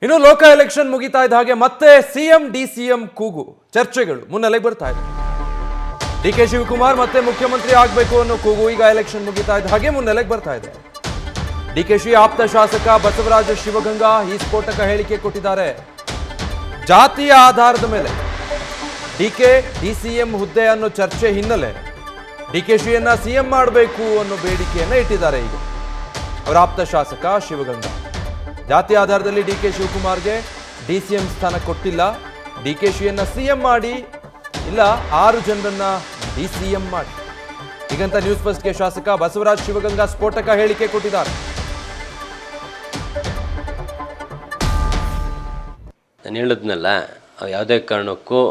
ಇನ್ನು ಲೋಕ ಎಲೆಕ್ಷನ್ ಮುಗಿತಾ ಇದ್ದ ಹಾಗೆ ಮತ್ತೆ ಸಿಎಂ ಡಿಸಿಎಂ ಕೂಗು ಚರ್ಚೆಗಳು ಮುನ್ನೆಲೆಗೆ ಬರ್ತಾ ಇದೆ. ಡಿಕೆ ಶಿವಕುಮಾರ್ ಮತ್ತೆ ಮುಖ್ಯಮಂತ್ರಿ ಆಗಬೇಕು ಅನ್ನೋ ಕೂಗು ಈಗ ಎಲೆಕ್ಷನ್ ಮುಗಿತಾ ಇದ್ದ ಹಾಗೆ ಮುನ್ನೆಲೆಗೆ ಬರ್ತಾ ಇದೆ. ಡಿಕೆಶಿ ಆಪ್ತ ಶಾಸಕ ಬಸವರಾಜ ಶಿವಗಂಗಾ ಈ ಸ್ಫೋಟಕ ಹೇಳಿಕೆ ಕೊಟ್ಟಿದ್ದಾರೆ. ಜಾತಿಯ ಆಧಾರದ ಮೇಲೆ ಡಿಕೆ ಡಿಸಿಎಂ ಹುದ್ದೆ ಅನ್ನೋ ಚರ್ಚೆ ಹಿನ್ನೆಲೆ ಡಿಕೆಶಿಯನ್ನ ಸಿಎಂ ಮಾಡಬೇಕು ಅನ್ನೋ ಬೇಡಿಕೆಯನ್ನ ಇಟ್ಟಿದ್ದಾರೆ. ಈಗ ಅವರ ಆಪ್ತ ಶಾಸಕ ಶಿವಗಂಗಾ ಜಾತಿ ಆಧಾರದಲ್ಲಿ ಡಿಕೆ ಶಿವಕುಮಾರ್ಗೆ ಡಿಸಿಎಂ ಸ್ಥಾನ ಕೊಟ್ಟಿಲ್ಲ, ಡಿಕೆಶಿಯನ್ನ ಸಿಎಂ ಮಾಡಿ, ಇಲ್ಲ 6 ಜನರನ್ನ ಡಿಸಿಎಂ ಮಾಡಿ. ಹೀಗಂತ ನ್ಯೂಸ್ ಫಸ್ಟ್ಗೆ ಶಾಸಕ ಬಸವರಾಜ ಶಿವಗಂಗಾ ಸ್ಫೋಟಕ ಹೇಳಿಕೆ ಕೊಟ್ಟಿದ್ದಾರೆ. ನಾನು ಹೇಳಿದ್ನಲ್ಲ, ಯಾವುದೇ ಕಾರಣಕ್ಕೂ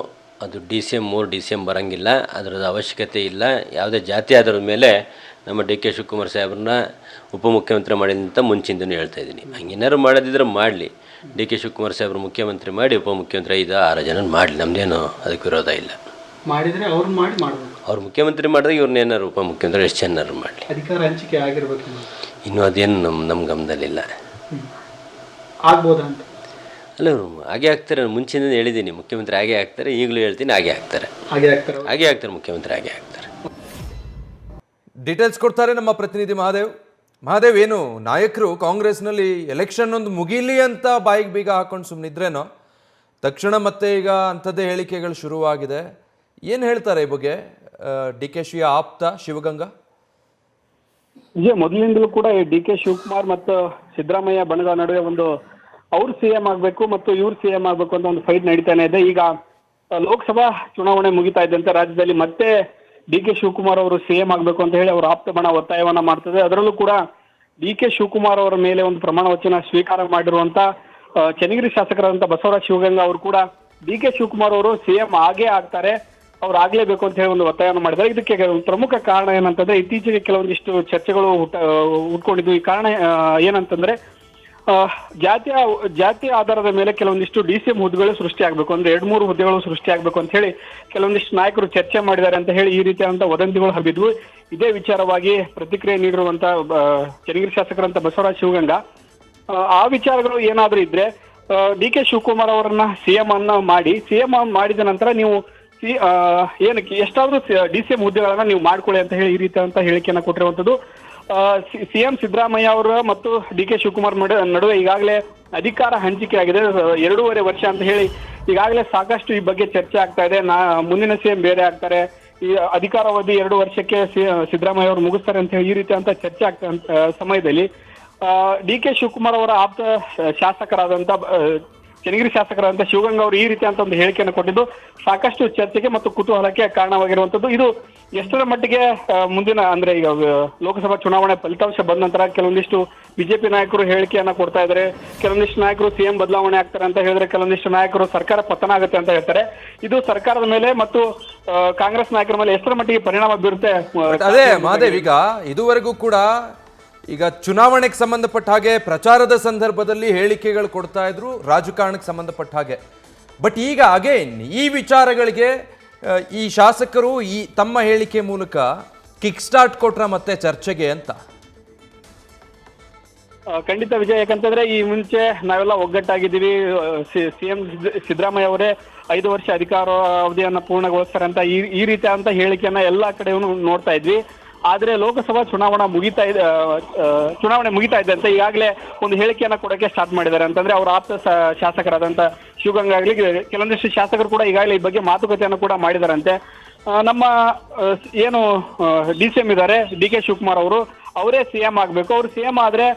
ಅದು ಡಿಸಿಎಂ 3 ಡಿಸಿಎಂ ಬರೋಂಗಿಲ್ಲ, ಅದರದ್ದು ಅವಶ್ಯಕತೆ ಇಲ್ಲ. ಯಾವುದೇ ಜಾತಿ ಆಧಾರದ ಮೇಲೆ ನಮ್ಮ ಡಿ ಕೆ ಶಿವಕುಮಾರ್ ಸಾಹೇಬ್ರನ್ನ ಉಪಮುಖ್ಯಮಂತ್ರಿ ಮಾಡಿದಂತ ಮುಂಚಿಂದನೂ ಹೇಳ್ತಾ ಇದ್ದೀನಿ. ಹಂಗೇನಾದ್ರು ಮಾಡೋದಿದ್ರೆ ಮಾಡಲಿ, ಡಿ ಕೆ ಶಿವಕುಮಾರ್ ಸಾಹೇಬ್ರು ಮುಖ್ಯಮಂತ್ರಿ ಮಾಡಿ ಉಪಮುಖ್ಯಮಂತ್ರಿ 5-6 ಜನ ಮಾಡಲಿ, ನಮ್ಮದೇನು ಅದಕ್ಕೆ ವಿರೋಧ ಇಲ್ಲ. ಮಾಡಿದರೆ ಅವ್ರನ್ನ ಮಾಡಬೇಕು. ಅವ್ರು ಮುಖ್ಯಮಂತ್ರಿ ಮಾಡಿದಾಗ ಇವ್ರನ್ನೇನಾರು ಉಪಮುಖ್ಯಮಂತ್ರಿ ಎಷ್ಟು ಚೆನ್ನಾರು ಮಾಡಲಿ. ಅಧಿಕಾರ ಹಂಚಿಕೆ ಆಗಿರ್ಬೇಕು. ಇನ್ನೂ ಅದೇನು ನಮ್ಮ ಗಮನದಲ್ಲಿಲ್ಲ. ಆಗ್ಬೋದಾ ಅಂತ ಅಲ್ಲ, ಅವರು ಹಾಗೆ ಆಗ್ತಾರೆ. ಮುಂಚಿನ ಹೇಳಿದ್ದೀನಿ ಮುಖ್ಯಮಂತ್ರಿ ಹಾಗೆ ಆಗ್ತಾರೆ, ಈಗಲೂ ಹೇಳ್ತೀನಿ ಹಾಗೆ ಆಗ್ತಾರೆ. ಹಾಗೆ ಆಗ್ತಾರೆ ಮುಖ್ಯಮಂತ್ರಿ ಹಾಗೆ ಆಗ್ತಾರೆ. ಡೀಟೇಲ್ಸ್ ಕೊಡ್ತಾರೆ ನಮ್ಮ ಪ್ರತಿನಿಧಿ ಮಹಾದೇವ್. ಏನು ನಾಯಕರು ಕಾಂಗ್ರೆಸ್ನಲ್ಲಿ ಎಲೆಕ್ಷನ್ ಒಂದು ಮುಗೀಲಿ ಅಂತ ಬಾಯಿಗೆ ಬೀಗ ಹಾಕೊಂಡು ಸುಮ್ಮನಿದ್ರೇನೋ, ತಕ್ಷಣ ಮತ್ತೆ ಈಗ ಅಂಥದ್ದೇ ಹೇಳಿಕೆಗಳು ಶುರುವಾಗಿದೆ. ಏನು ಹೇಳ್ತಾರೆ ಈ ಬಗ್ಗೆ ಡಿಕೆಶಿಯ ಆಪ್ತ ಶಿವಗಂಗಾ? ಮೊದಲಿಂದಲೂ ಕೂಡ ಡಿ ಕೆ ಶಿವಕುಮಾರ್ ಮತ್ತು ಸಿದ್ದರಾಮಯ್ಯ ಬಣದ ನಡುವೆ ಒಂದು ಅವ್ರು ಸಿಎಂ ಆಗಬೇಕು ಮತ್ತು ಇವ್ರು ಸಿಎಂ ಆಗಬೇಕು ಅಂತ ಒಂದು ಫೈಟ್ ನಡೀತಾನೆ ಇದೆ. ಈಗ ಲೋಕಸಭಾ ಚುನಾವಣೆ ಮುಗಿತಾ ಇದ್ದಂತೆ ರಾಜ್ಯದಲ್ಲಿ ಮತ್ತೆ ಡಿ ಕೆ ಶಿವಕುಮಾರ್ ಅವರು ಸಿಎಂ ಆಗಬೇಕು ಅಂತ ಹೇಳಿ ಅವರು ಆಪ್ತ ಬಣ ಒತ್ತಾಯವನ್ನ ಮಾಡ್ತದೆ. ಅದರಲ್ಲೂ ಕೂಡ ಡಿ ಕೆ ಶಿವಕುಮಾರ್ ಅವರ ಮೇಲೆ ಒಂದು ಪ್ರಮಾಣ ವಚನ ಸ್ವೀಕಾರ ಮಾಡಿರುವಂತ ಚನ್ನಗಿರಿ ಶಾಸಕರಾದಂತ ಬಸವರಾಜ ಶಿವಗಂಗಾ ಅವರು ಕೂಡ ಡಿ ಕೆ ಶಿವಕುಮಾರ್ ಅವರು ಸಿಎಂ ಆಗೇ ಆಗ್ತಾರೆ, ಅವ್ರು ಆಗ್ಲೇಬೇಕು ಅಂತ ಹೇಳಿ ಒಂದು ಒತ್ತಾಯವನ್ನು ಮಾಡಿದ್ದಾರೆ. ಇದಕ್ಕೆ ಪ್ರಮುಖ ಕಾರಣ ಏನಂತಂದ್ರೆ, ಇತ್ತೀಚೆಗೆ ಕೆಲವೊಂದಿಷ್ಟು ಚರ್ಚೆಗಳು ಹುಟ್ಕೊಂಡಿದ್ವು. ಈ ಕಾರಣ ಏನಂತಂದ್ರೆ, ಜಾತಿ ಆಧಾರದ ಮೇಲೆ ಕೆಲವೊಂದಿಷ್ಟು ಡಿಸಿಎಂ ಹುದ್ದೆಗಳು ಸೃಷ್ಟಿ ಆಗ್ಬೇಕು, ಅಂದ್ರೆ 2-3 ಹುದ್ದೆಗಳು ಸೃಷ್ಟಿ ಆಗ್ಬೇಕು ಅಂತ ಹೇಳಿ ಕೆಲವೊಂದಿಷ್ಟು ನಾಯಕರು ಚರ್ಚೆ ಮಾಡಿದ್ದಾರೆ ಅಂತ ಹೇಳಿ ಈ ರೀತಿಯಾದಂತ ವದಂತಿಗಳು ಹಬ್ಬಿದ್ವು. ಇದೇ ವಿಚಾರವಾಗಿ ಪ್ರತಿಕ್ರಿಯೆ ನೀಡಿರುವಂತ ಚನ್ನಗಿರಿ ಶಾಸಕರಂತ ಬಸವರಾಜ ಶಿವಗಂಗಾ, ಆ ವಿಚಾರಗಳು ಏನಾದ್ರೂ ಇದ್ರೆ ಡಿ ಕೆ ಶಿವಕುಮಾರ್ ಅವರನ್ನ ಸಿಎಂ ಅನ್ನ ಮಾಡಿ, ಸಿಎಂ ಮಾಡಿದ ನಂತರ ನೀವು ಏನಕ್ಕೆ ಎಷ್ಟಾದ್ರೂ ಡಿಸಿಎಂ ಹುದ್ದೆಗಳನ್ನ ನೀವು ಮಾಡ್ಕೊಳ್ಳಿ ಅಂತ ಹೇಳಿ ಈ ರೀತಿಯಾದಂತ ಹೇಳಿಕೆಯನ್ನ ಕೊಟ್ಟಿರುವಂತದ್ದು. ಸಿಎಂ ಸಿದ್ದರಾಮಯ್ಯ ಅವರ ಮತ್ತು ಡಿ ಕೆ ಶಿವಕುಮಾರ್ ನಡುವೆ ಈಗಾಗಲೇ ಅಧಿಕಾರ ಹಂಚಿಕೆ ಆಗಿದೆ 2.5 ವರ್ಷ ಅಂತ ಹೇಳಿ ಈಗಾಗಲೇ ಸಾಕಷ್ಟು ಈ ಬಗ್ಗೆ ಚರ್ಚೆ ಆಗ್ತಾ ಇದೆ. ಮುಂದಿನ ಸಿಎಂ ಬೇರೆ ಆಗ್ತಾರೆ, ಈ ಅಧಿಕಾರಾವಧಿ 2 ವರ್ಷಕ್ಕೆ ಸಿದ್ದರಾಮಯ್ಯ ಅವರು ಮುಗಿಸ್ತಾರೆ ಅಂತ ಹೇಳಿ ಈ ರೀತಿ ಅಂತ ಚರ್ಚೆ ಆಗ್ತಾ ಸಮಯದಲ್ಲಿ ಡಿ ಕೆ ಶಿವಕುಮಾರ್ ಅವರ ಆಪ್ತ ಶಾಸಕರಾದಂತ ಚನ್ನಗಿರಿ ಶಾಸಕರಾದಂತ ಶಿವಗಂಗಾ ಅವರು ಈ ರೀತಿ ಅಂತ ಒಂದು ಹೇಳಿಕೆಯನ್ನು ಕೊಟ್ಟಿದ್ದು ಸಾಕಷ್ಟು ಚರ್ಚೆಗೆ ಮತ್ತು ಕುತೂಹಲಕ್ಕೆ ಕಾರಣವಾಗಿರುವಂತದ್ದು. ಇದು ಎಷ್ಟರ ಮಟ್ಟಿಗೆ ಮುಂದಿನ ಅಂದ್ರೆ ಈಗ ಲೋಕಸಭಾ ಚುನಾವಣೆ ಫಲಿತಾಂಶ ಬಂದ ನಂತರ ಕೆಲವೊಂದಿಷ್ಟು ಬಿಜೆಪಿ ನಾಯಕರು ಹೇಳಿಕೆಯನ್ನ ಕೊಡ್ತಾ ಇದ್ದಾರೆ, ಕೆಲವೊಂದಿಷ್ಟು ನಾಯಕರು ಸಿಎಂ ಬದಲಾವಣೆ ಆಗ್ತಾರೆ ಅಂತ ಹೇಳಿದ್ರೆ, ಕೆಲವೊಂದಿಷ್ಟು ನಾಯಕರು ಸರ್ಕಾರ ಪತನ ಆಗುತ್ತೆ ಅಂತ ಹೇಳ್ತಾರೆ. ಇದು ಸರ್ಕಾರದ ಮೇಲೆ ಮತ್ತು ಕಾಂಗ್ರೆಸ್ ನಾಯಕರ ಮೇಲೆ ಎಷ್ಟರ ಮಟ್ಟಿಗೆ ಪರಿಣಾಮ ಬೀರುತ್ತೆ? ಅದೇ ಮಹಾದೇವ್, ಈಗ ಇದುವರೆಗೂ ಕೂಡ ಈಗ ಚುನಾವಣೆಗೆ ಸಂಬಂಧಪಟ್ಟ ಹಾಗೆ ಪ್ರಚಾರದ ಸಂದರ್ಭದಲ್ಲಿ ಹೇಳಿಕೆಗಳು ಕೊಡ್ತಾ ಇದ್ರು ರಾಜಕಾರಣಕ್ಕೆ ಸಂಬಂಧಪಟ್ಟ ಹಾಗೆ. ಬಟ್ ಈಗ ಅಗೇನ್ ಈ ವಿಚಾರಗಳಿಗೆ ಈ ಶಾಸಕರು ಈ ತಮ್ಮ ಹೇಳಿಕೆ ಮೂಲಕ ಕಿಕ್ ಸ್ಟಾರ್ಟ್ ಕೊಟ್ರ ಮತ್ತೆ ಚರ್ಚೆಗೆ ಅಂತ. ಖಂಡಿತ ವಿಜಯ್, ಯಾಕಂತಂದ್ರೆ ಈ ಮುಂಚೆ ನಾವೆಲ್ಲ ಒಗ್ಗಟ್ಟಾಗಿದ್ದೀವಿ, ಸಿಎಂ ಸಿದ್ದರಾಮಯ್ಯ ಅವರೇ 5 ವರ್ಷ ಅಧಿಕಾರಾವಧಿಯನ್ನ ಪೂರ್ಣಗೊಳಿಸ್ತಾರೆ ಅಂತ ಈ ರೀತಿ ಅಂತ ಹೇಳಿಕೆಯನ್ನ ಎಲ್ಲಾ ಕಡೆ ನೋಡ್ತಾ ಇದ್ವಿ. ಆದ್ರೆ ಲೋಕಸಭಾ ಚುನಾವಣೆ ಮುಗಿತಾ ಇದೆ ಅಂತ ಈಗಾಗಲೇ ಒಂದು ಹೇಳಿಕೆಯನ್ನ ಕೊಡಕ್ಕೆ ಸ್ಟಾರ್ಟ್ ಮಾಡಿದ್ದಾರೆ. ಅಂತಂದ್ರೆ ಅವರ ಆಪ್ತ ಶಾಸಕರಾದಂತ ಶಿವಗಂಗಾ ಆಗ್ಲಿ ಕೆಲವೊಂದಿಷ್ಟು ಶಾಸಕರು ಕೂಡ ಈಗಾಗಲೇ ಈ ಬಗ್ಗೆ ಮಾತುಕತೆಯನ್ನು ಕೂಡ ಮಾಡಿದಾರಂತೆ. ನಮ್ಮ ಏನು ಡಿಸಿಎಂ ಇದ್ದಾರೆ ಡಿ ಕೆ ಶಿವಕುಮಾರ್ ಅವರು, ಅವರೇ ಸಿಎಂ ಆಗ್ಬೇಕು, ಅವ್ರು ಸಿಎಂ ಆದ್ರೆ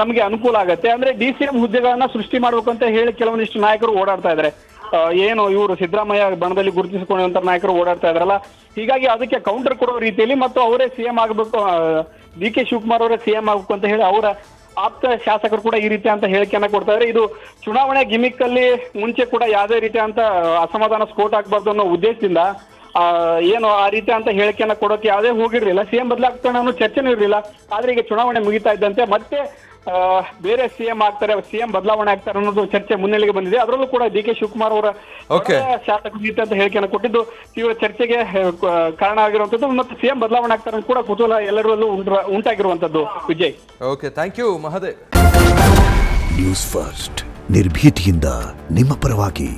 ನಮಗೆ ಅನುಕೂಲ ಆಗುತ್ತೆ, ಅಂದ್ರೆ ಡಿಸಿಎಂ ಹುದ್ದೆಗಳನ್ನ ಸೃಷ್ಟಿ ಮಾಡ್ಬೇಕು ಅಂತ ಹೇಳಿ ಕೆಲವೊಂದಿಷ್ಟು ನಾಯಕರು ಓಡಾಡ್ತಾ ಇದ್ದಾರೆ. ಏನು ಇವರು ಸಿದ್ದರಾಮಯ್ಯ ಬಣದಲ್ಲಿ ಗುರುತಿಸಿಕೊಳ್ಳುವಂತ ನಾಯಕರು ಓಡಾಡ್ತಾ ಇದಾರಲ್ಲ, ಹೀಗಾಗಿ ಅದಕ್ಕೆ ಕೌಂಟರ್ ಕೊಡೋ ರೀತಿಯಲ್ಲಿ ಮತ್ತು ಅವರೇ ಸಿಎಂ ಆಗಬೇಕು, ಡಿ ಕೆ ಶಿವಕುಮಾರ್ ಅವರೇ ಸಿಎಂ ಆಗಬೇಕು ಅಂತ ಹೇಳಿ ಅವರ ಆಪ್ತ ಶಾಸಕರು ಕೂಡ ಈ ರೀತಿ ಅಂತ ಹೇಳಿಕೆಯನ್ನ ಕೊಡ್ತಾ ಇದ್ದಾರೆ. ಇದು ಚುನಾವಣೆ ಗಿಮಿಕ್ ಅಲ್ಲಿ ಮುಂಚೆ ಕೂಡ ಯಾವುದೇ ರೀತಿ ಅಂತ ಅಸಮಾಧಾನ ಸ್ಫೋಟ ಆಗ್ಬಾರ್ದು ಅನ್ನೋ ಉದ್ದೇಶದಿಂದ ಏನು ಆ ರೀತಿ ಅಂತ ಹೇಳಿಕೆಯನ್ನ ಕೊಡೋಕೆ ಯಾವುದೇ ಹೋಗಿರ್ಲಿಲ್ಲ, ಸಿಎಂ ಬದಲಾಗ್ತಾನೆ ಅನ್ನೋ ಚರ್ಚೆನೂ ಇರಲಿಲ್ಲ. ಆದ್ರೆ ಈಗ ಚುನಾವಣೆ ಮುಗಿತಾ ಇದ್ದಂತೆ ಮತ್ತೆ ಬೇರೆ ಸಿಎಂ ಆಗ್ತಾರೆ, ಸಿಎಂ ಬದಲಾವಣೆ ಆಗ್ತಾರೆ ಅನ್ನೋದು ಚರ್ಚೆ ಮುನ್ನೆಲೆಗೆ ಬಂದಿದೆ. ಅದರಲ್ಲೂ ಕೂಡ ಡಿ ಕೆ ಶಿವಕುಮಾರ್ ಅವರ ಶಾಸಕ ಅಂತ ಹೇಳಿಕೆಯನ್ನು ಕೊಟ್ಟಿದ್ದು ತೀವ್ರ ಚರ್ಚೆಗೆ ಕಾರಣ ಆಗಿರುವಂತದ್ದು ಮತ್ತು ಸಿಎಂ ಬದಲಾವಣೆ ಆಗ್ತಾರೆ ಕೂಡ ಕುತೂಹಲ ಎಲ್ಲರಲ್ಲೂ ಉಂಟಾಗಿರುವಂತದ್ದು. Vijay, okay, thank you Mahadev. News first ನಿರ್ಭೀತಿಯಿಂದ ನಿಮ್ಮ ಪರವಾಗಿ.